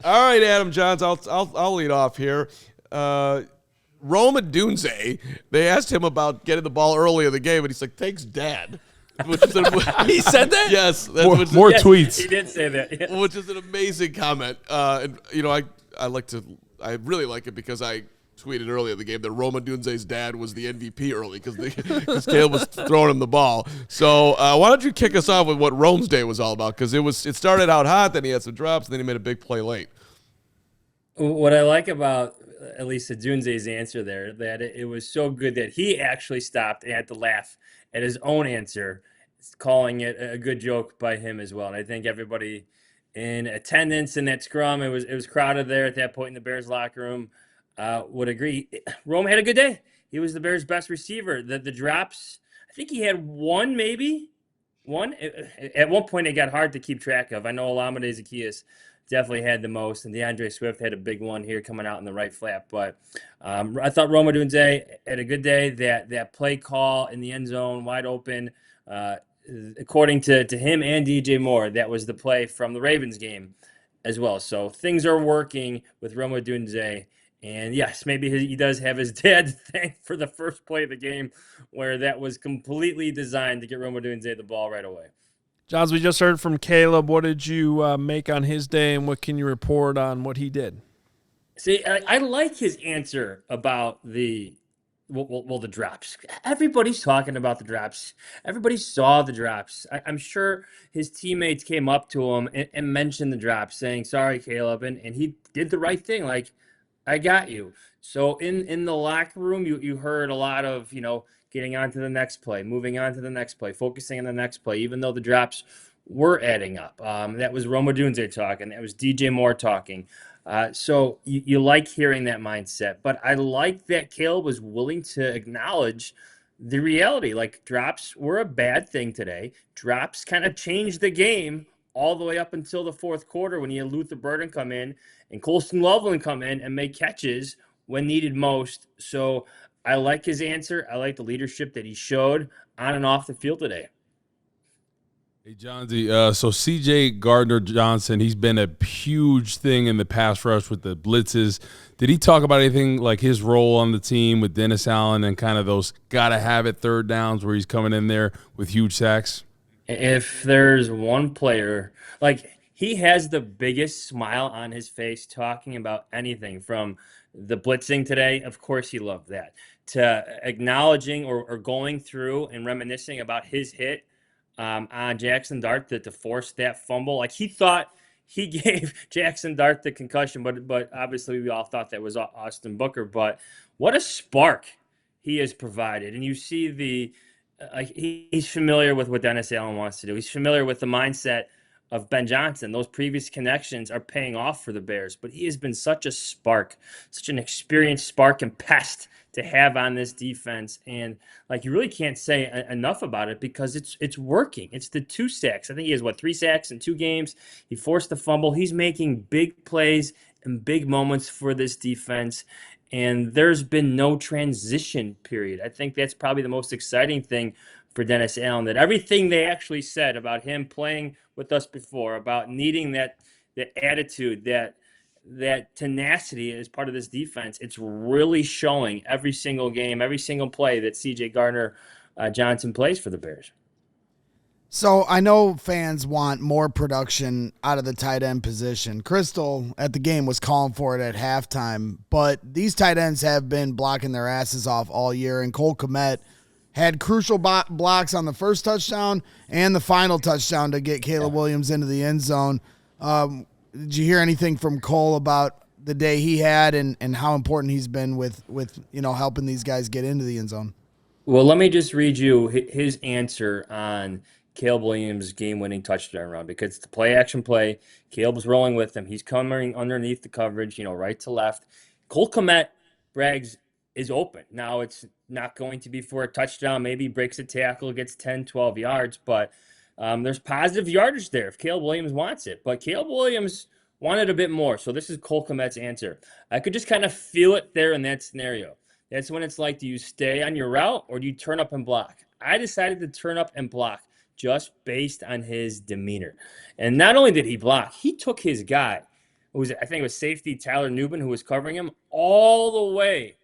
All right, Adam Jahns, I'll lead off here. Rome Odunze, they asked him about getting the ball early in the game, and he's like, "Thanks, Dad." Which is He said that? Yes. More Yes, tweets. He did say that. Yeah. Which is an amazing comment. And, I really like it because I tweeted earlier in the game that Rome Odunze's dad was the MVP early because Caleb was throwing him the ball. So why don't you kick us off with what Rome's day was all about? Because it started out hot, then he had some drops, and then he made a big play late. What I like about at least Odunze's answer there, that it was so good that he actually stopped and had to laugh at his own answer, calling it a good joke by him as well. And I think everybody in attendance in that scrum, it was crowded there at that point in the Bears locker room, would agree. Rome had a good day. He was the Bears' best receiver. The drops, I think he had one, maybe one. At one point, it got hard to keep track of. I know Olamide Zaccheaus definitely had the most, and DeAndre Swift had a big one here coming out in the right flap. But I thought Rome Odunze had a good day. That play call in the end zone, wide open, according to him and DJ Moore, that was the play from the Ravens game as well. So things are working with Rome Odunze. And yes, maybe he does have his dad to thank for the first play of the game, where that was completely designed to get Rome Odunze the ball right away. Jahns, we just heard from Caleb. What did you make on his day, and what can you report on what he did? See, I like his answer about the drops. Everybody's talking about the drops. Everybody saw the drops. I'm sure his teammates came up to him and mentioned the drops, saying, "Sorry, Caleb," and he did the right thing. Like, I got you. So in the locker room, you heard a lot of, getting on to the next play, moving on to the next play, focusing on the next play, even though the drops were adding up. That was Rome Odunze talking. That was DJ Moore talking. So you like hearing that mindset. But I like that Caleb was willing to acknowledge the reality. Like, drops were a bad thing today. Drops kind of changed the game all the way up until the fourth quarter when he had Luther Burden come in and Colston Loveland come in and make catches when needed most. So I like his answer. I like the leadership that he showed on and off the field today. Hey, Johnsy, so CJ Gardner-Johnson, he's been a huge thing in the pass rush with the blitzes. Did he talk about anything like his role on the team with Dennis Allen and kind of those gotta-have-it third downs where he's coming in there with huge sacks? If there's one player, like, he has the biggest smile on his face talking about anything from the blitzing today. Of course, he loved that, to acknowledging or going through and reminiscing about his hit on Jackson Dart to force that fumble. Like, he thought he gave Jackson Dart the concussion, but obviously we all thought that was Austin Booker. But what a spark he has provided. And you see he's familiar with what Dennis Allen wants to do. He's familiar with the mindset of Ben Johnson. Those previous connections are paying off for the Bears, but he has been such a spark, such an experienced spark and pest to have on this defense. And like, you really can't say enough about it because it's working. It's the 2 sacks. I think he has 3 sacks in 2 games. He forced the fumble. He's making big plays and big moments for this defense. And there's been no transition period. I think that's probably the most exciting thing for Dennis Allen, that everything they actually said about him playing with us before, about needing that attitude, that tenacity as part of this defense, it's really showing every single game, every single play that CJ Gardner-Johnson plays for the Bears. So I know fans want more production out of the tight end position. Crystal at the game was calling for it at halftime, but these tight ends have been blocking their asses off all year, and Cole Kmet had crucial blocks on the first touchdown and the final touchdown to get Caleb Williams into the end zone. Did you hear anything from Cole about the day he had and how important he's been with helping these guys get into the end zone? Well, let me just read you his answer on Caleb Williams' game-winning touchdown run, because it's the play-action play. Caleb's rolling with him. He's coming underneath the coverage, right to left. Cole Kmet brags is open. Now, it's not going to be for a touchdown. Maybe breaks a tackle, gets 10, 12 yards, but there's positive yardage there if Caleb Williams wants it. But Caleb Williams wanted a bit more, so this is Cole Kmet's answer. I could just kind of feel it there in that scenario. That's when it's like, do you stay on your route or do you turn up and block? I decided to turn up and block just based on his demeanor. And not only did he block, he took his guy. I think it was safety Tyler Nubin who was covering him all the way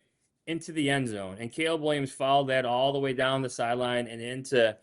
into the end zone. And Caleb Williams followed that all the way down the sideline and into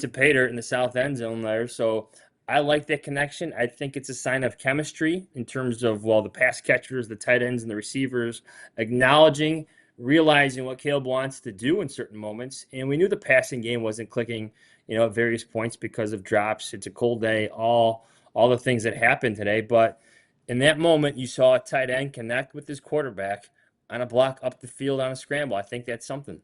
Pater in the south end zone there. So I like that connection. I think it's a sign of chemistry in terms of, the pass catchers, the tight ends, and the receivers acknowledging, realizing what Caleb wants to do in certain moments. And we knew the passing game wasn't clicking, at various points because of drops. It's a cold day, all the things that happened today. But in that moment, you saw a tight end connect with his quarterback on a block up the field on a scramble. I think that's something.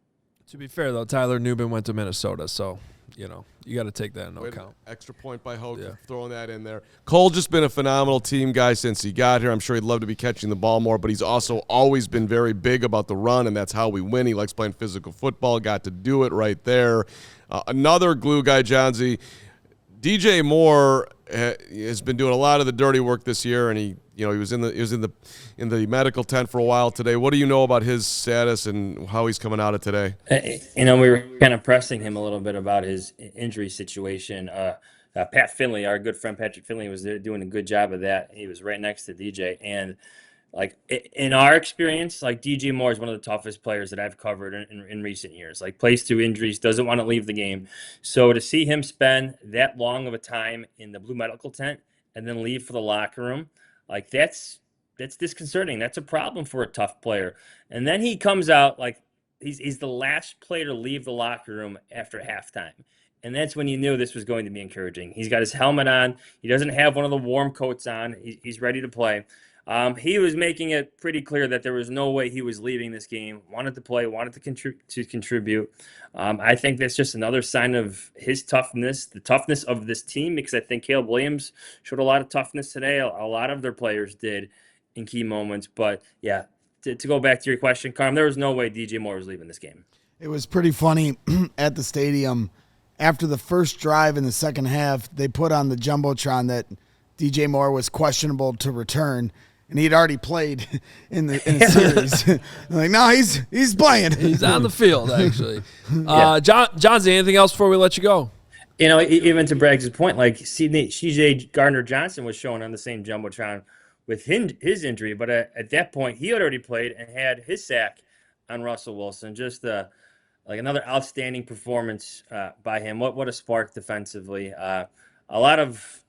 To be fair, though, Tyler Nubin went to Minnesota, so, you got to take that into account. Extra point by Hoke, throwing that in there. Cole just been a phenomenal team guy since he got here. I'm sure he'd love to be catching the ball more, but he's also always been very big about the run, and that's how we win. He likes playing physical football, got to do it right there. Another glue guy, Johnsy, DJ Moore has been doing a lot of the dirty work this year, and he was in the medical tent for a while today. What do you know about his status and how he's coming out of today? We were kind of pressing him a little bit about his injury situation. Pat Finley, our good friend Patrick Finley, was there doing a good job of that. He was right next to DJ, and in our experience, DJ Moore is one of the toughest players that I've covered in recent years. Plays through injuries, doesn't want to leave the game. So to see him spend that long of a time in the blue medical tent and then leave for the locker room, that's disconcerting. That's a problem for a tough player. And then he comes out he's the last player to leave the locker room after halftime. And that's when you knew this was going to be encouraging. He's got his helmet on. He doesn't have one of the warm coats on. He's ready to play. He was making it pretty clear that there was no way he was leaving this game. Wanted to play, wanted to contribute. I think that's just another sign of his toughness, the toughness of this team, because I think Caleb Williams showed a lot of toughness today. A lot of their players did in key moments. But, to go back to your question, Carm, there was no way DJ Moore was leaving this game. It was pretty funny at the stadium. After the first drive in the second half, they put on the Jumbotron that DJ Moore was questionable to return. And he'd already played in the series. No, he's playing. He's on the field, actually. Jahns, anything else before we let you go? Even to Braggs' point, CJ Gardner-Johnson was shown on the same Jumbotron with his injury, but at that point, he had already played and had his sack on Russell Wilson. Just another outstanding performance by him. What a spark defensively. A lot of...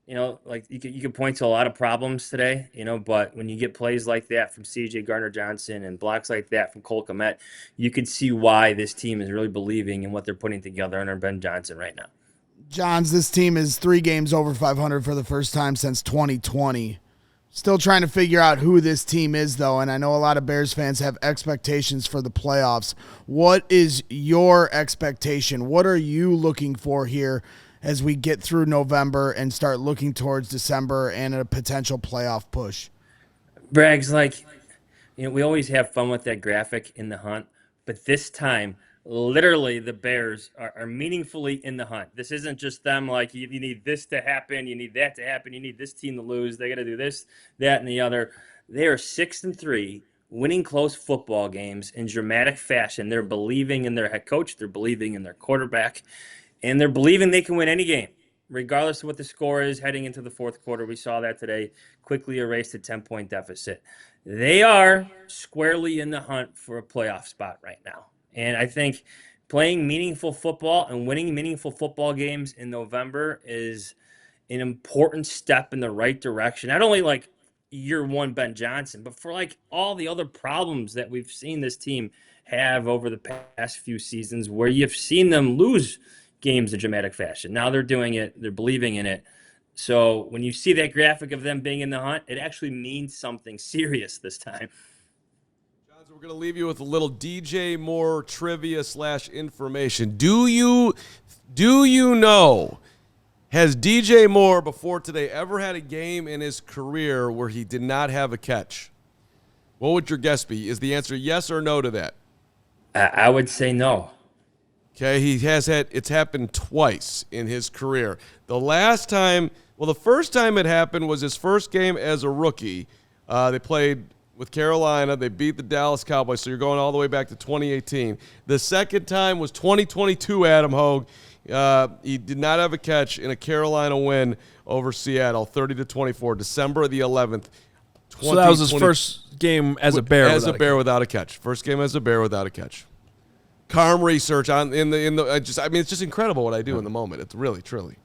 you could point to a lot of problems today, but when you get plays like that from CJ Gardner-Johnson and blocks like that from Cole Kmet, you could see why this team is really believing in what they're putting together under Ben Johnson right now. Jahns, this team is 3 games over 500 for the first time since 2020. Still trying to figure out who this team is, though, and I know a lot of Bears fans have expectations for the playoffs. What is your expectation? What are you looking for here as we get through November and start looking towards December and a potential playoff push? Braggs, we always have fun with that graphic in the hunt, but this time, literally, the Bears are meaningfully in the hunt. This isn't just them you need this to happen, you need that to happen, you need this team to lose, they got to do this, that, and the other. They are 6-3, winning close football games in dramatic fashion. They're believing in their head coach, they're believing in their quarterback, and they're believing they can win any game, regardless of what the score is heading into the fourth quarter. We saw that today, quickly erased a 10-point deficit. They are squarely in the hunt for a playoff spot right now. And I think playing meaningful football and winning meaningful football games in November is an important step in the right direction. Not only year one Ben Johnson, but for all the other problems that we've seen this team have over the past few seasons where you've seen them lose games in dramatic fashion. Now they're doing it. They're believing in it. So when you see that graphic of them being in the hunt, it actually means something serious this time. Johns, we're going to leave you with a little DJ Moore trivia / information. Do you know, has DJ Moore before today ever had a game in his career where he did not have a catch? What would your guess be? Is the answer yes or no to that? I would say no. Okay, it's happened twice in his career. The first time it happened was his first game as a rookie. They played with Carolina. They beat the Dallas Cowboys, so you're going all the way back to 2018. The second time was 2022, Adam Hogue. He did not have a catch in a Carolina win over Seattle, 30-24, December the 11th. So that was his first game as a Bear. Without a catch. First game as a Bear without a catch. Carm research it's just incredible what I do in the moment. It's really, truly.